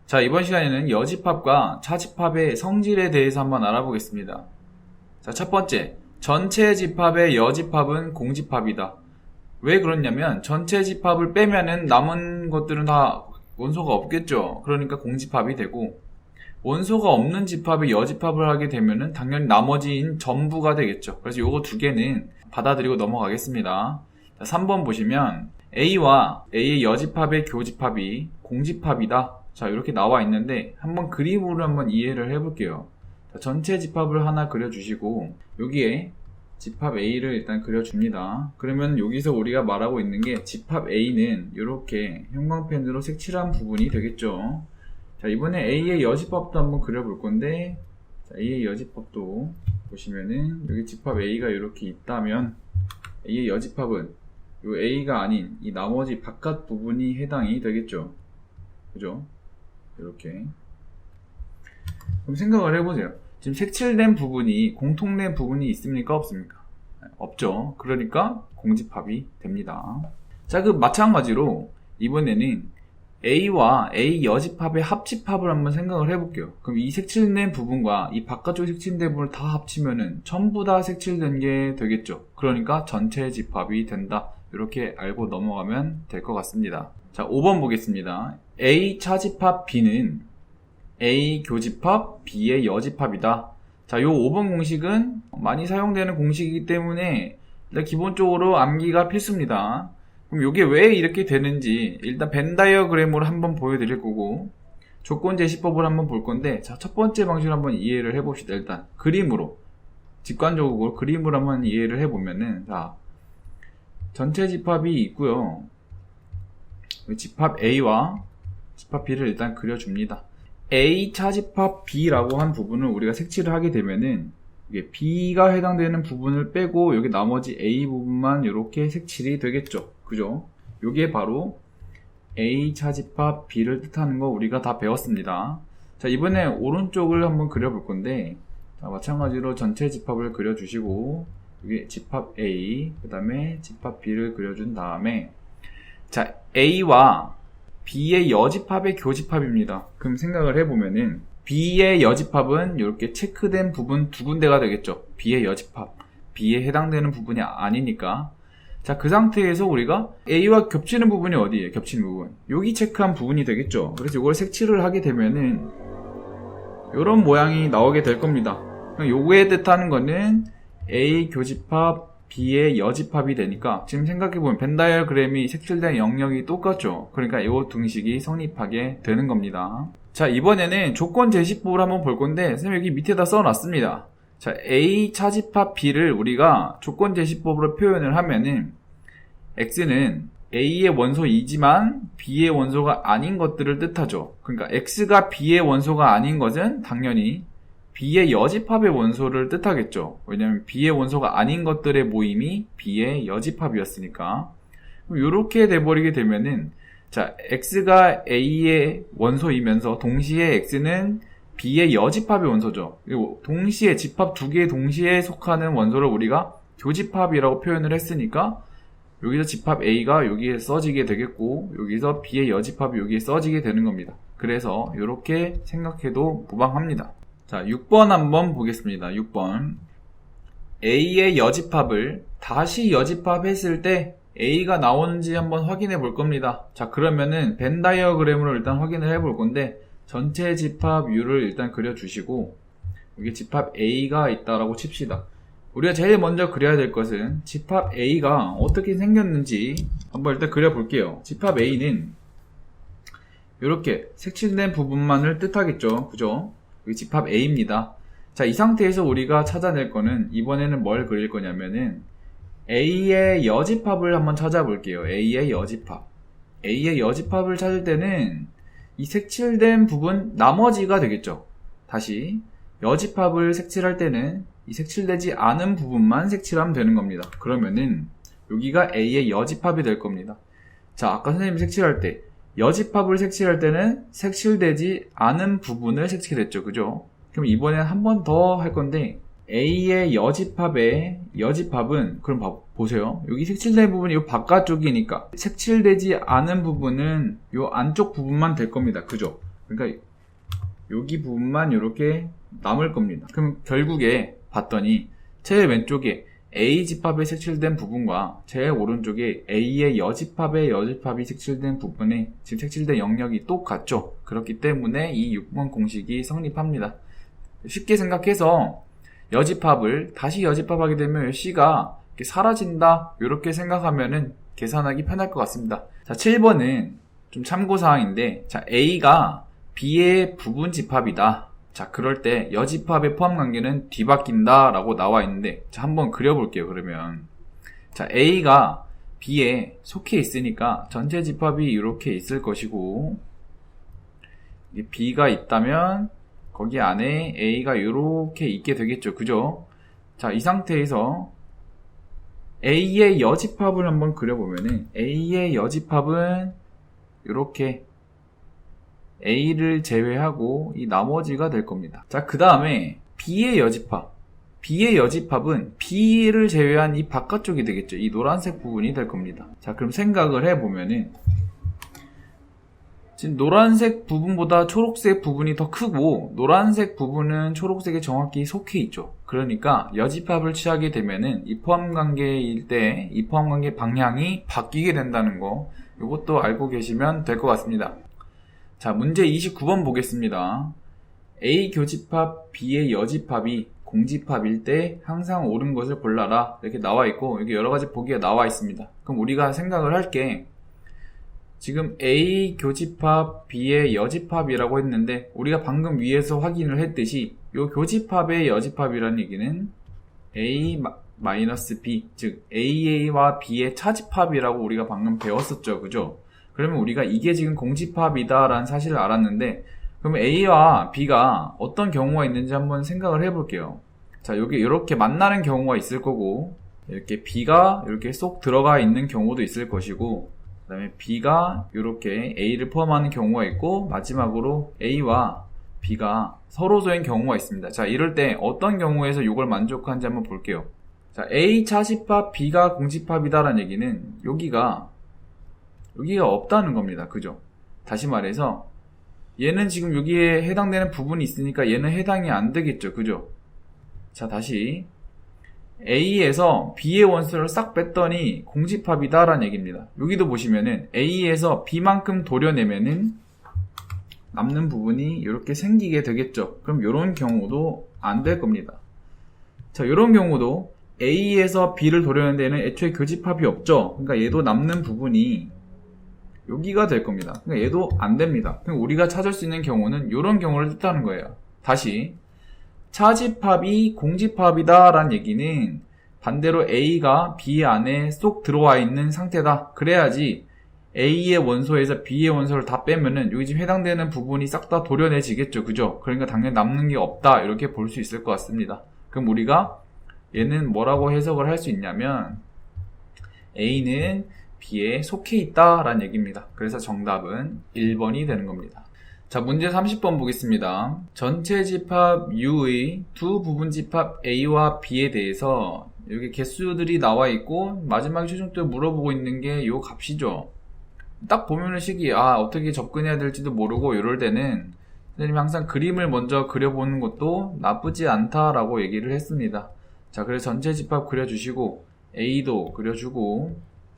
자, 이번 시간에는 여집합과 차집합의 성질에 대해서 한번 알아보겠습니다. 자, 첫 번째, 전체 집합의 여집합은 공집합이다. 왜 그렇냐면 전체 집합을 빼면은 남은 것들은 다 원소가 없겠죠. 그러니까 공집합이 되고, 원소가 없는 집합의 여집합을 하게 되면은 당연히 나머지인 전부가 되겠죠. 그래서 요거 두 개는 받아들이고 넘어가겠습니다. 자, 3번 보시면 A와 A의 여집합의 교집합이 공집합이다. 자, 이렇게 나와 있는데 한번 그림으로 한번 이해를 해볼게요. 자, 전체 집합을 하나 그려주시고 여기에 집합 A를 일단 그려줍니다. 그러면 여기서 우리가 말하고 있는 게 집합 A는 이렇게 형광펜으로 색칠한 부분이 되겠죠. 자, 이번에 A의 여집합도 한번 그려볼 건데, 자, A의 여집합도 보시면은 여기 집합 A가 이렇게 있다면 A의 여집합은 이 A가 아닌 이 나머지 바깥 부분이 해당이 되겠죠. 그죠? 이렇게. 그럼 생각을 해보세요. 지금 색칠된 부분이 공통된 부분이 있습니까? 없습니까? 없죠. 그러니까 공집합이 됩니다. 자, 그 마찬가지로 이번에는 A와 A 여집합의 합집합을 한번 생각을 해볼게요. 그럼 이 색칠된 부분과 이 바깥쪽 색칠된 부분을 다 합치면은 전부 다 색칠된 게 되겠죠. 그러니까 전체 집합이 된다. 이렇게 알고 넘어가면 될 것 같습니다. 자, 5번 보겠습니다. A 차집합 B는 A 교집합 B의 여집합이다. 자, 요 5번 공식은 많이 사용되는 공식이기 때문에 일단 기본적으로 암기가 필수입니다. 그럼 이게 왜 이렇게 되는지 일단 벤 다이어그램으로 한번 보여드릴 거고 조건 제시법을 한번 볼 건데, 자, 첫 번째 방식을 한번 이해를 해봅시다. 일단 그림으로 직관적으로 그림으로 한번 이해를 해보면은, 자, 전체 집합이 있고요. 집합 A와 집합 B를 일단 그려줍니다. A 차집합 B라고 한 부분을 우리가 색칠을 하게 되면은 이게 B가 해당되는 부분을 빼고 여기 나머지 A 부분만 이렇게 색칠이 되겠죠. 그죠? 이게 바로 A 차집합 B를 뜻하는 거 우리가 다 배웠습니다. 자, 이번에 오른쪽을 한번 그려볼 건데, 자, 마찬가지로 전체 집합을 그려주시고 여기 집합 A, 그 다음에 집합 B를 그려준 다음에, 자, A와 B의 여집합의 교집합입니다. 그럼 생각을 해보면은 B의 여집합은 이렇게 체크된 부분 두 군데가 되겠죠. B의 여집합, B에 해당되는 부분이 아니니까. 자, 그 상태에서 우리가 A와 겹치는 부분이 어디예요? 겹치는 부분, 여기 체크한 부분이 되겠죠. 그래서 이걸 색칠을 하게 되면은 이런 모양이 나오게 될 겁니다. 요거에 뜻하는 거는 A 교집합 B의 여집합이 되니까 지금 생각해보면 벤 다이어그램이 색칠된 영역이 똑같죠. 그러니까 이 등식이 성립하게 되는 겁니다. 자, 이번에는 조건 제시법을 한번 볼 건데, 선생님 여기 밑에다 써놨습니다. 자, A 차집합 B를 우리가 조건 제시법으로 표현을 하면은 X는 A의 원소이지만 B의 원소가 아닌 것들을 뜻하죠. 그러니까 X가 B의 원소가 아닌 것은 당연히 B의 여집합의 원소를 뜻하겠죠. 왜냐면 B의 원소가 아닌 것들의 모임이 B의 여집합이었으니까. 그럼 이렇게 돼버리게 되면은, 자, X가 A의 원소이면서 동시에 X는 B의 여집합의 원소죠. 그리고 동시에 집합 두 개 동시에 속하는 원소를 우리가 교집합이라고 표현을 했으니까 여기서 집합 A가 여기에 써지게 되겠고 여기서 B의 여집합이 여기에 써지게 되는 겁니다. 그래서 이렇게 생각해도 무방합니다. 자, 6번 한번 보겠습니다. 6번. A의 여집합을 다시 여집합했을 때 A가 나오는지 한번 확인해 볼 겁니다. 자, 그러면은 벤 다이어그램으로 일단 확인을 해 볼 건데, 전체 집합 U를 일단 그려주시고 여기 집합 A가 있다라고 칩시다. 우리가 제일 먼저 그려야 될 것은 집합 A가 어떻게 생겼는지 한번 일단 그려볼게요. 집합 A는 이렇게 색칠된 부분만을 뜻하겠죠. 그죠? 여기 집합 A입니다. 자, 이 상태에서 우리가 찾아낼 거는 이번에는 뭘 그릴 거냐면은 A의 여집합을 한번 찾아볼게요. A의 여집합. A의 여집합을 찾을 때는 이 색칠된 부분 나머지가 되겠죠. 다시 여집합을 색칠할 때는 이 색칠되지 않은 부분만 색칠하면 되는 겁니다. 그러면은 여기가 A의 여집합이 될 겁니다. 자, 아까 선생님이 색칠할 때 여집합을 색칠할 때는 색칠되지 않은 부분을 색칠했죠. 그죠? 그럼 이번엔 한 번 더 할 건데, A의 여집합은 그럼 보세요. 여기 색칠된 부분이 이 바깥쪽이니까 색칠되지 않은 부분은 이 안쪽 부분만 될 겁니다. 그죠? 그러니까 여기 부분만 이렇게 남을 겁니다. 그럼 결국에 봤더니 제일 왼쪽에 A 집합에 색칠된 부분과 제일 오른쪽에 A의 여집합이 색칠된 부분에 지금 색칠된 영역이 똑같죠. 그렇기 때문에 이 6번 공식이 성립합니다. 쉽게 생각해서 다시 여집합하게 되면 C가 이렇게 사라진다, 이렇게 생각하면은 계산하기 편할 것 같습니다. 자, 7번은 좀 참고사항인데, 자, A가 B의 부분 집합이다. 자, 그럴 때 여집합의 포함관계는 뒤바뀐다 라고 나와 있는데, 자, 한번 그려볼게요. 그러면 자, A가 B에 속해 있으니까 전체 집합이 이렇게 있을 것이고, B가 있다면 거기 안에 A가 이렇게 있게 되겠죠. 그죠? 자, 이 상태에서 A의 여집합을 한번 그려보면은 A의 여집합은 이렇게 A를 제외하고 이 나머지가 될 겁니다. 자, 그 다음에 B의 여집합은 B를 제외한 이 바깥쪽이 되겠죠. 이 노란색 부분이 될 겁니다. 자, 그럼 생각을 해보면은 지금 노란색 부분보다 초록색 부분이 더 크고, 노란색 부분은 초록색에 정확히 속해 있죠. 그러니까 여집합을 취하게 되면은 이 포함관계일 때 이 포함관계 방향이 바뀌게 된다는 거, 이것도 알고 계시면 될 것 같습니다. 자, 문제 29번 보겠습니다. A 교집합 B의 여집합이 공집합일 때 항상 옳은 것을 골라라, 이렇게 나와 있고, 여기 여러 가지 보기가 나와 있습니다. 그럼 우리가 생각을 할 게, 지금 A 교집합 B의 여집합이라고 했는데, 우리가 방금 위에서 확인을 했듯이 이 교집합의 여집합이라는 얘기는 A-B, 즉 AA와 B의 차집합이라고 우리가 방금 배웠었죠. 그죠? 그러면 우리가 이게 지금 공집합이다 라는 사실을 알았는데, 그러면 A와 B가 어떤 경우가 있는지 한번 생각을 해볼게요. 자, 여기 이렇게 만나는 경우가 있을 거고, 이렇게 B가 이렇게 쏙 들어가 있는 경우도 있을 것이고, 그 다음에 B가 이렇게 A를 포함하는 경우가 있고, 마지막으로 A와 B가 서로소인 경우가 있습니다. 자, 이럴 때 어떤 경우에서 이걸 만족하는지 한번 볼게요. 자, A 차집합 B가 공집합이다라는 얘기는 여기가 없다는 겁니다. 그죠? 다시 말해서 얘는 지금 여기에 해당되는 부분이 있으니까 얘는 해당이 안 되겠죠. 그죠? 자, 다시 A에서 B의 원소를 싹 뺐더니 공집합이다 라는 얘기입니다. 여기도 보시면은 A에서 B만큼 도려내면은 남는 부분이 이렇게 생기게 되겠죠. 그럼 이런 경우도 안 될 겁니다. 자, 이런 경우도 A에서 B를 도려낸 데는 애초에 교집합이 없죠. 그러니까 얘도 남는 부분이 여기가 될 겁니다. 그러니까 얘도 안 됩니다. 그럼 우리가 찾을 수 있는 경우는 이런 경우를 뜻하는 거예요. 다시 차집합이 공집합이다 라는 얘기는 반대로 A가 B 안에 쏙 들어와 있는 상태다. 그래야지 A의 원소에서 B의 원소를 다 빼면은 여기 지금 해당되는 부분이 싹 다 도려내지겠죠. 그죠? 그러니까 당연히 남는 게 없다, 이렇게 볼 수 있을 것 같습니다. 그럼 우리가 얘는 뭐라고 해석을 할 수 있냐면 A는 B에 속해 있다 라는 얘기입니다. 그래서 정답은 1번이 되는 겁니다. 자, 문제 30번 보겠습니다. 전체 집합 U의 두 부분 집합 A와 B에 대해서 여기 개수들이 나와 있고, 마지막에 최종적으로 물어보고 있는 게 요 값이죠. 딱 보면은 식이 어떻게 접근해야 될지도 모르고, 이럴 때는 선생님이 항상 그림을 먼저 그려보는 것도 나쁘지 않다라고 얘기를 했습니다. 자, 그래서 전체 집합 그려주시고 A도 그려주고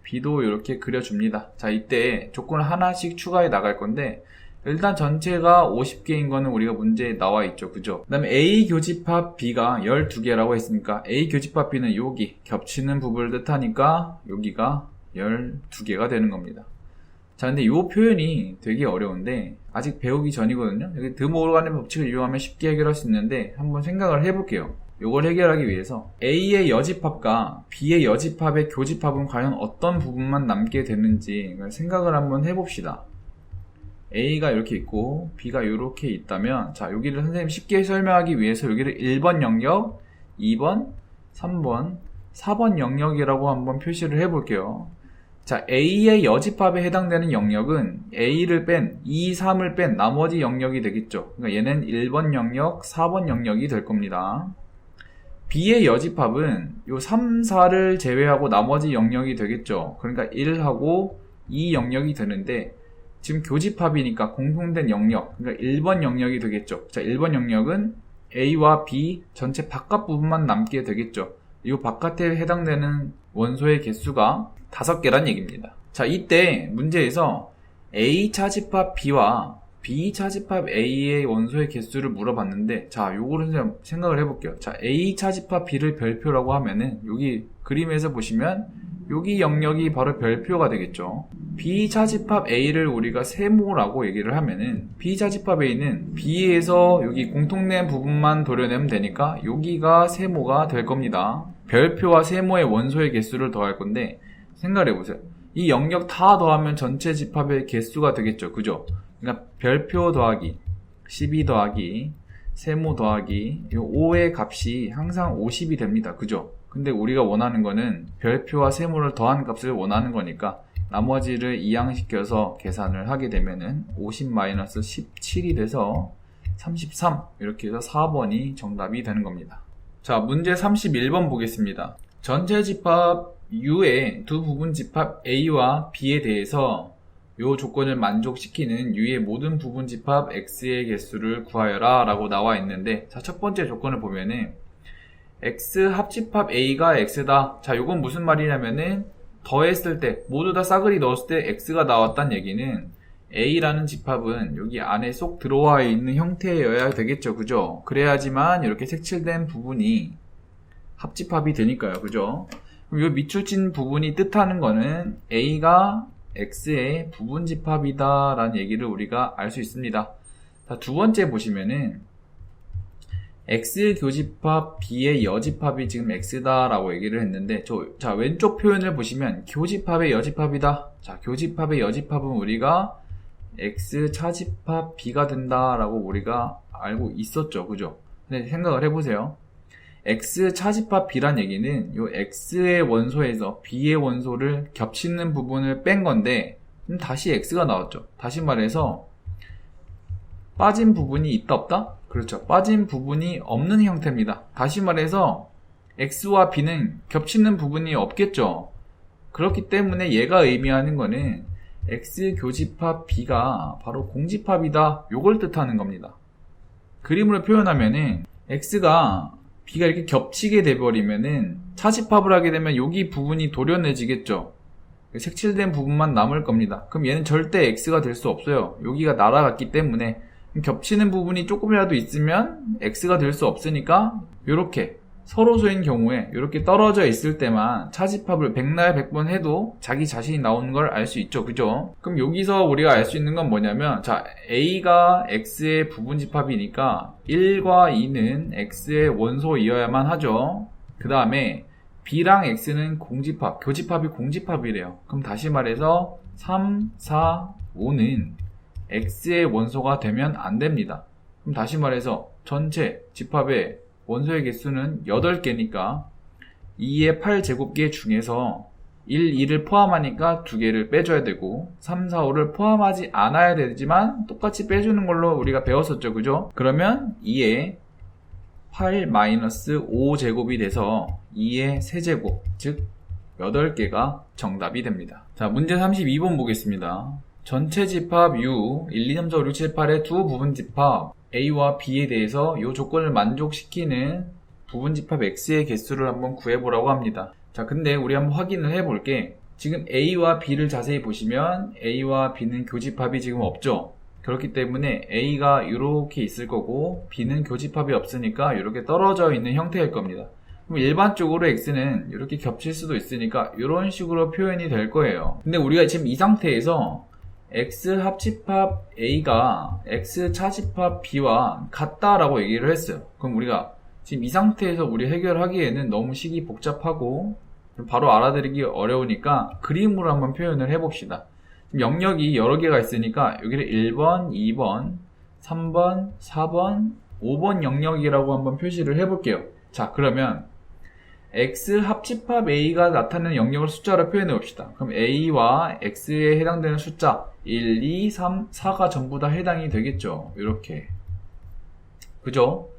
B도 이렇게 그려줍니다. 자, 이때 조건을 하나씩 추가해 나갈 건데, 일단 전체가 50개인 거는 우리가 문제에 나와 있죠. 그죠? 그 다음에 A 교집합 B가 12개라고 했으니까 A 교집합 B는 여기 겹치는 부분을 뜻하니까 여기가 12개가 되는 겁니다. 자, 근데 이 표현이 되게 어려운데 아직 배우기 전이거든요. 여기 드모르간의 법칙을 이용하면 쉽게 해결할 수 있는데 한번 생각을 해볼게요. 이걸 해결하기 위해서 A의 여집합과 B의 여집합의 교집합은 과연 어떤 부분만 남게 되는지 생각을 한번 해봅시다. A가 이렇게 있고 B가 이렇게 있다면, 자, 여기를 선생님 쉽게 설명하기 위해서 여기를 1번 영역, 2번, 3번, 4번 영역이라고 한번 표시를 해볼게요. 자, A의 여집합에 해당되는 영역은 A를 뺀, 2, 3을 뺀 나머지 영역이 되겠죠. 그러니까 얘는 1번 영역, 4번 영역이 될 겁니다. B의 여집합은 요 3, 4를 제외하고 나머지 영역이 되겠죠. 그러니까 1하고 2 영역이 되는데, 지금 교집합이니까 공통된 영역, 그러니까 1번 영역이 되겠죠. 자, 1번 영역은 A와 B 전체 바깥 부분만 남게 되겠죠. 이 바깥에 해당되는 원소의 개수가 5개란 얘기입니다. 자, 이때 문제에서 A 차집합 B와 B 차집합 A의 원소의 개수를 물어봤는데, 자, 요거를 생각을 해볼게요. 자, A 차집합 B를 별표라고 하면은, 여기 그림에서 보시면, 여기 영역이 바로 별표가 되겠죠. B 차집합 A를 우리가 세모라고 얘기를 하면은, B 차집합 A는 B에서 여기 공통된 부분만 도려내면 되니까, 여기가 세모가 될 겁니다. 별표와 세모의 원소의 개수를 더할 건데, 생각을 해보세요. 이 영역 다 더하면 전체 집합의 개수가 되겠죠. 그죠? 그러니까 별표 더하기 12 더하기 세모 더하기 이 5의 값이 항상 50이 됩니다. 그죠? 근데 우리가 원하는 거는 별표와 세모를 더한 값을 원하는 거니까 나머지를 이항시켜서 계산을 하게 되면은 50-17이 돼서 33 이렇게 해서 4번이 정답이 되는 겁니다. 자, 문제 31번 보겠습니다. 전체 집합 U의 두 부분 집합 A와 B에 대해서 이 조건을 만족시키는 U의 모든 부분 집합 X의 개수를 구하여라 라고 나와 있는데, 자, 첫 번째 조건을 보면은 X 합집합 A가 X다. 자, 요건 무슨 말이냐면은 더했을 때 모두 다 싸그리 넣었을 때 X가 나왔다는 얘기는 A라는 집합은 여기 안에 쏙 들어와 있는 형태여야 되겠죠. 그죠? 그래야지만 이렇게 색칠된 부분이 합집합이 되니까요. 그죠? 그럼 이 밑줄친 부분이 뜻하는 거는 A가 X의 부분 집합이다 라는 얘기를 우리가 알 수 있습니다. 자, 두 번째 보시면은 X 교집합 B의 여집합이 지금 X다 라고 얘기를 했는데, 자, 왼쪽 표현을 보시면 교집합의 여집합이다. 자, 교집합의 여집합은 우리가 X 차집합 B가 된다 라고 우리가 알고 있었죠. 그죠? 근데 생각을 해보세요. X 차집합 B란 얘기는 요 X의 원소에서 B의 원소를 겹치는 부분을 뺀 건데, 다시 X가 나왔죠. 다시 말해서 빠진 부분이 있다 없다? 그렇죠. 빠진 부분이 없는 형태입니다. 다시 말해서 X와 B는 겹치는 부분이 없겠죠. 그렇기 때문에 얘가 의미하는 거는 X 교집합 B가 바로 공집합이다, 요걸 뜻하는 겁니다. 그림으로 표현하면은 X가 B가 이렇게 겹치게 돼버리면은 차집합을 하게 되면 여기 부분이 도려내지겠죠. 색칠된 부분만 남을 겁니다. 그럼 얘는 절대 X가 될 수 없어요. 여기가 날아갔기 때문에. 겹치는 부분이 조금이라도 있으면 X가 될 수 없으니까 이렇게 서로소인 경우에 이렇게 떨어져 있을 때만 차집합을 백날 백번 해도 자기 자신이 나오는 걸 알 수 있죠. 그죠? 그럼 여기서 우리가 알 수 있는 건 뭐냐면, 자, A가 X의 부분 집합이니까 1과 2는 X의 원소이어야만 하죠. 그 다음에 B랑 X는 공집합, 교집합이 공집합이래요. 그럼 다시 말해서 3, 4, 5는 X의 원소가 되면 안 됩니다. 그럼 다시 말해서 전체 집합의 원소의 개수는 8개니까 2의 8제곱개 중에서 1, 2를 포함하니까 2개를 빼줘야 되고 3, 4, 5를 포함하지 않아야 되지만 똑같이 빼주는 걸로 우리가 배웠었죠. 그죠? 그러면 2의 8-5제곱이 돼서 2의 세제곱, 즉 8개가 정답이 됩니다. 자, 문제 32번 보겠습니다. 전체 집합 U 1, 2, 3, 4, 5, 6, 7, 8의 두 부분 집합 A와 B에 대해서 이 조건을 만족시키는 부분 집합 X의 개수를 한번 구해보라고 합니다. 자, 근데 우리 한번 확인을 해볼게. 지금 A와 B를 자세히 보시면 A와 B는 교집합이 지금 없죠. 그렇기 때문에 A가 이렇게 있을 거고 B는 교집합이 없으니까 이렇게 떨어져 있는 형태일 겁니다. 그럼 일반적으로 X는 이렇게 겹칠 수도 있으니까 이런 식으로 표현이 될 거예요. 근데 우리가 지금 이 상태에서 X 합집합 A가 X 차집합 B와 같다라고 얘기를 했어요. 그럼 우리가 지금 이 상태에서 우리 해결하기에는 너무 식이 복잡하고 바로 알아들이기 어려우니까 그림으로 한번 표현을 해봅시다. 지금 영역이 여러 개가 있으니까 여기를 1번, 2번, 3번, 4번, 5번 영역이라고 한번 표시를 해볼게요. 자, 그러면 X 합집합 A가 나타내는 영역을 숫자로 표현해 봅시다. 그럼 A와 X에 해당되는 숫자 1, 2, 3, 4가 전부 다 해당이 되겠죠. 이렇게. 그죠?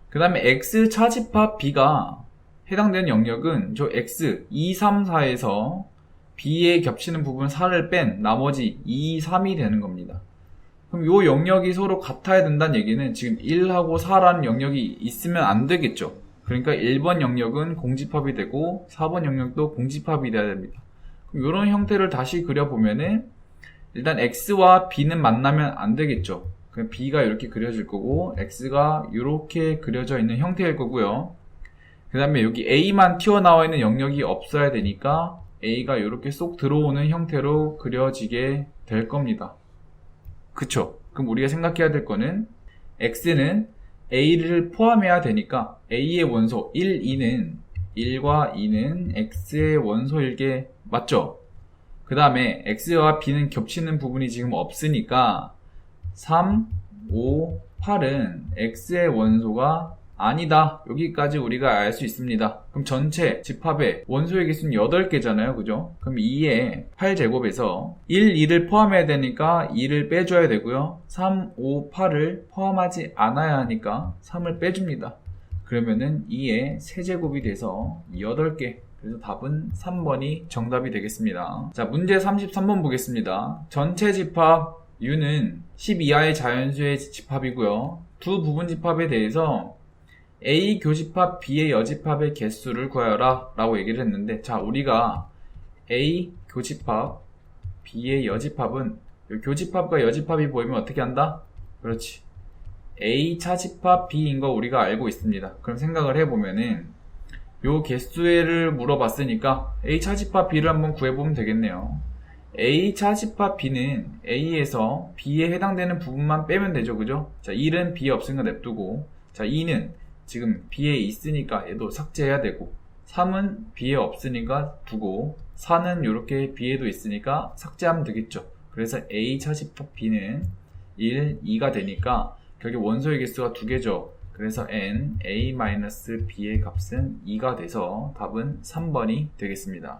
그 다음에 X 차집합 B가 해당되는 영역은 저 X 2, 3, 4에서 b에 겹치는 부분 4를 뺀 나머지 2, 3이 되는 겁니다. 그럼 요 영역이 서로 같아야 된다는 얘기는 지금 1하고 4라는 영역이 있으면 안 되겠죠. 그러니까 1번 영역은 공집합이 되고 4번 영역도 공집합이 돼야 됩니다. 그럼 이런 형태를 다시 그려보면은 일단 x와 b는 만나면 안 되겠죠. 그럼 b가 이렇게 그려질 거고 x가 이렇게 그려져 있는 형태일 거고요. 그 다음에 여기 a만 튀어나와 있는 영역이 없어야 되니까 a가 이렇게 쏙 들어오는 형태로 그려지게 될 겁니다. 그쵸? 그럼 우리가 생각해야 될 거는 x는 a를 포함해야 되니까 a의 원소 1, 2는 1과 2는 x의 원소일 게 맞죠? 그 다음에 x와 b는 겹치는 부분이 지금 없으니까 3, 5, 8은 x의 원소가 아니다. 여기까지 우리가 알 수 있습니다. 그럼 전체 집합의 원소의 개수는 8개잖아요. 그죠? 그럼 2의 8제곱에서 1, 2를 포함해야 되니까 2를 빼줘야 되고요. 3, 5, 8을 포함하지 않아야 하니까 3을 빼줍니다. 그러면은 2의 세제곱이 돼서 8개. 그래서 답은 3번이 정답이 되겠습니다. 자, 문제 33번 보겠습니다. 전체 집합 U는 10 이하의 자연수의 집합이고요. 두 부분 집합에 대해서 A 교집합 B의 여집합의 개수를 구하여라 라고 얘기를 했는데, 자, 우리가 A 교집합 B의 여집합은 교집합과 여집합이 보이면 어떻게 한다? 그렇지, A 차집합 B인 거 우리가 알고 있습니다. 그럼 생각을 해보면은 요 개수를 물어봤으니까 A 차집합 B를 한번 구해보면 되겠네요. A 차집합 B는 A에서 B에 해당되는 부분만 빼면 되죠. 그죠? 자, 1은 B에 없으니까 냅두고, 자, 2는 지금 B에 있으니까 얘도 삭제해야 되고, 3은 B에 없으니까 두고, 4는 이렇게 B에도 있으니까 삭제하면 되겠죠. 그래서 A 차집합 B는 1, 2가 되니까 결국 원소의 개수가 2개죠. 그래서 n, a-b의 값은 2가 돼서 답은 3번이 되겠습니다.